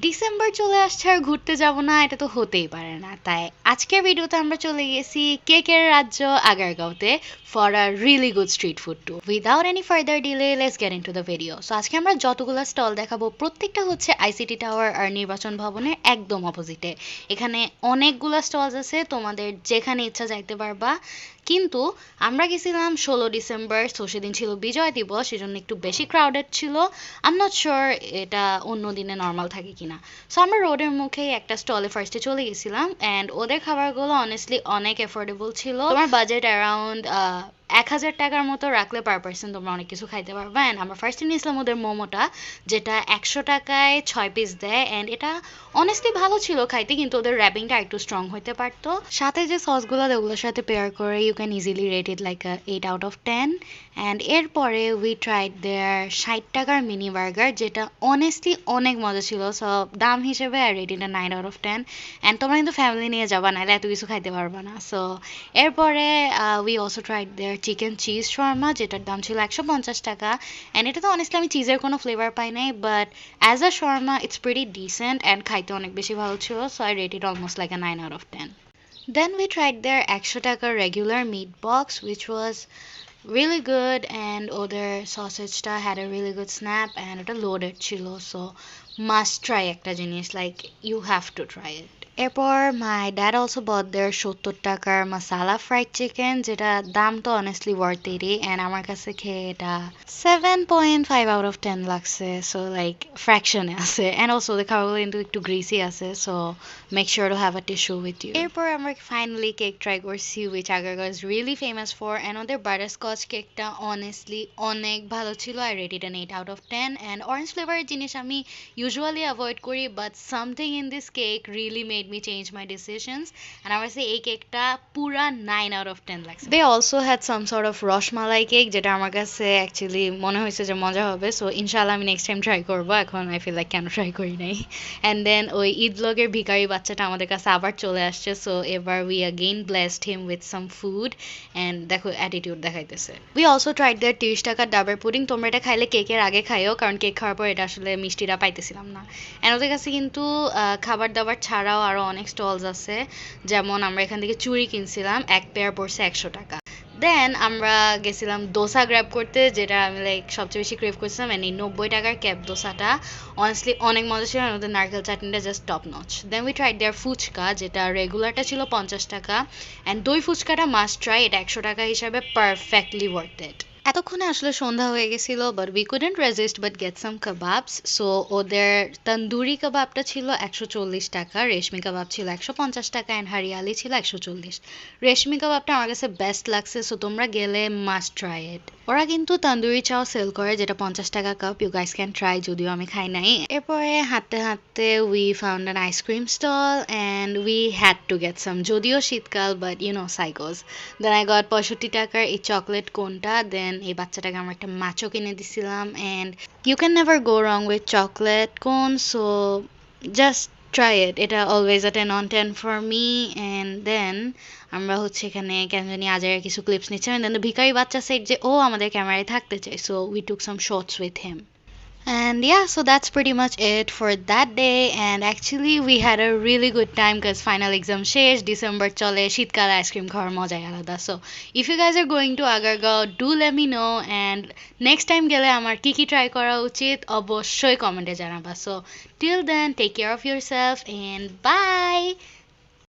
December চলে আসছে আর ঘুরতে যাব না এটা তো হতেই পারে না। তাই আজকের ভিডিওতে আমরা চলে গেছি কেকের রাজ্য আগারগাঁওতে for a really good street food tour. Without any further delay let's get into the video. So আজকে আমরা যতগুলো স্টল দেখাবো প্রত্যেকটা হচ্ছে আইসিটি টাওয়ার আর নির্বাচন ভবনের একদম অপোজিটে। এখানে অনেকগুলো স্টলস আছে, তোমাদের যেখানে ইচ্ছা যাইতে পারবা। কিন্তু আমরা গেছিলাম 16 ডিসেম্বর, সো সেদিন ছিল বিজয় দিবস, সেজন্য একটু বেশি ক্রাউডেড ছিল। আই এম নট শিওর এটা অন্য দিনে নর্মাল থাকে কিনা। সো আমরা রোডের মুখেই একটা স্টলে ফার্স্টে চলে গেছিলাম অ্যান্ড ওদের খাবারগুলো অনেস্টলি অনেক অ্যাফোর্ডেবল ছিল। তোমার বাজেট অ্যারাউন্ড 1000 টাকার মতো রাখলে পার পার্সন তোমরা অনেক কিছু খাইতে পারবে। অ্যান্ড আমরা ফার্স্টে নিয়েছিলাম ওদের মোমোটা, যেটা 100 টাকায় 6 পিস দেয় অ্যান্ড এটা অনেস্টলি ভালো ছিল খাইতে, কিন্তু ওদের র্যাপিংটা একটু স্ট্রং হতে পারতো। সাথে যে সসগুলো ওগুলোর সাথে পেয়ার করে you can easily rate it like 8 out of 10। And এরপরে উই ট্রাইড দেয়ার 60 টাকার মিনি বার্গার, যেটা অনেস্টলি অনেক মজা ছিল। সো দাম হিসেবে আর রেট এটা 9 আউট অফ 10। অ্যান্ড তোমরা কিন্তু ফ্যামিলি নিয়ে যাবা, নাহলে এত কিছু খাইতে পারবা না। সো এরপরে we also tried there chicken cheese Sharma, যেটার দাম ছিল 150 টাকা। অ্যান্ড এটা তো অনেস্টলি আমি চিজের কোনো ফ্লেভার পাই নাই, but as a shawarma it's pretty decent and খাইতে অনেক বেশি ভালো ছিল। So I rate it almost like 9 out of 10. Then we tried their 100 টাকা regular meat box, which was really good, and other sausage-টা had a really good snap and এটা loaded ছিল, so must try একটা জিনিস, like you have to try it. এরপর my dad also bought their 70 টাকার masala fried chicken, যেটা দাম তো honestly worth it, and আমার কাছে খেয়ে এটা 7.5 out of 10 লাগছে, so like fraction আছে, and also the খাবারগুলো কিন্তু একটু greasy আছে, so make sure to have a tissue with you. এরপর আমরা finally cake try করছি, which Agargao is really famous for, and ওদের butterscotch কেকটা honestly অনেক ভালো ছিল। I rated an 8 out of 10, and orange flavor জিনিস আমি usually avoid করি, but something in this cake really made me change my decisions, and আমার কাছে এই কেকটা পুরা 9 out of 10 লাগছে। They also had some sort of rasmalai cake, যেটা আমার কাছে actually মনে হয়েছে যে মজা হবে, so ইনশাআল্লাহ আমি নেক্সট টাইম ট্রাই করবো। এখন I feel like কেন ট্রাই করি নাই। and then ওই ঈদ ব্লগের ভিখারি বাচ্চাটা আমাদের কাছে আবার চলে আসছে, so এবার we again blessed him with some food, and দেখো অ্যাটিটিউড দেখাইতেছে। we also tried their 30 টাকার ডাবের পুডিং। তোমরা এটা খাইলে কেকের আগে খাইও, কারণ কেক খাওয়ার পর এটা আসলে মিষ্টিটা পাইতেছিলাম না। অ্যান্ড ওদের কাছে কিন্তু খাবার দাবার ছাড়াও আরও অনেক স্টলস আছে, যেমন আমরা এখান থেকে চুড়ি কিনছিলাম, এক পেয়ার পড়ছে 100 টাকা। দেন আমরা গেছিলাম দোসা গ্র্যাব করতে, যেটা আমি লাইক সবচেয়ে বেশি ক্রেভ করছিলাম, অ্যান্ড এই 90 টাকার ক্যাব দোসাটা অনেস্টলি অনেক মজা ছিল, আর ওদের নারকেল চাটনিটা just top notch. Then we tried their fuchka, যেটা রেগুলারটা ছিল 50 টাকা, অ্যান্ড দই ফুচকাটা মাস্ট ট্রাই, এটা 100 টাকা হিসাবে পারফেক্টলি ওয়ার্থ ইট। এতক্ষণে আসলে সন্ধ্যা হয়ে গেছিল, but we couldn't resist but get some kebabs. So ওদের তন্দুরি কাবাবটা ছিল 140 টাকা, রেশমি কাবাব ছিল 150 টাকা, অ্যান্ড হরিয়ালি ছিল 140। রেশমি কাবাবটা আমার কাছে বেস্ট লাগছে, সো তোমরা গেলে মাস্ট ট্রাই ইট। ওরা কিন্তু তন্দুরি চাও সেল করে, যেটা 50 টাকা কাপ, ইউ গাইস ক্যান ট্রাই, যদিও আমি খাই নাই। এরপরে হাঁটতে হাঁটতে we found an ice cream stall and we had to get some, যদিও শীতকাল, বাট ইউ নো সাইকোস। দেন আই গট 65 টাকার এই চকলেট কোনটা, দেন এই বাচ্চাটাকে আমরা একটা মাছও কিনে দিছিলাম, and you can never go wrong with chocolate cone, so just try it, এটা always a 10 on 10 for me. And then আমরা হচ্ছে এখানে কেন জানি আজারের কিছু ক্লিপস নিচ্ছিলাম, দেন ভিখারি বাচ্চা সেট যে ও আমাদের ক্যামেরায় থাকতে চাই, so we took some shots with him. And yeah, so that's pretty much it for that day. And actually, we had a really good time because final exam শেষ, December চলে, শীতকালে আইসক্রিম খাওয়ার মজাই আলাদা। So if you guys are going to Agargao, do let me know, and next time গেলে আমার কি কি ট্রাই করা উচিত অবশ্যই কমেন্টে জানাবা। So till then, take care of yourself and bye.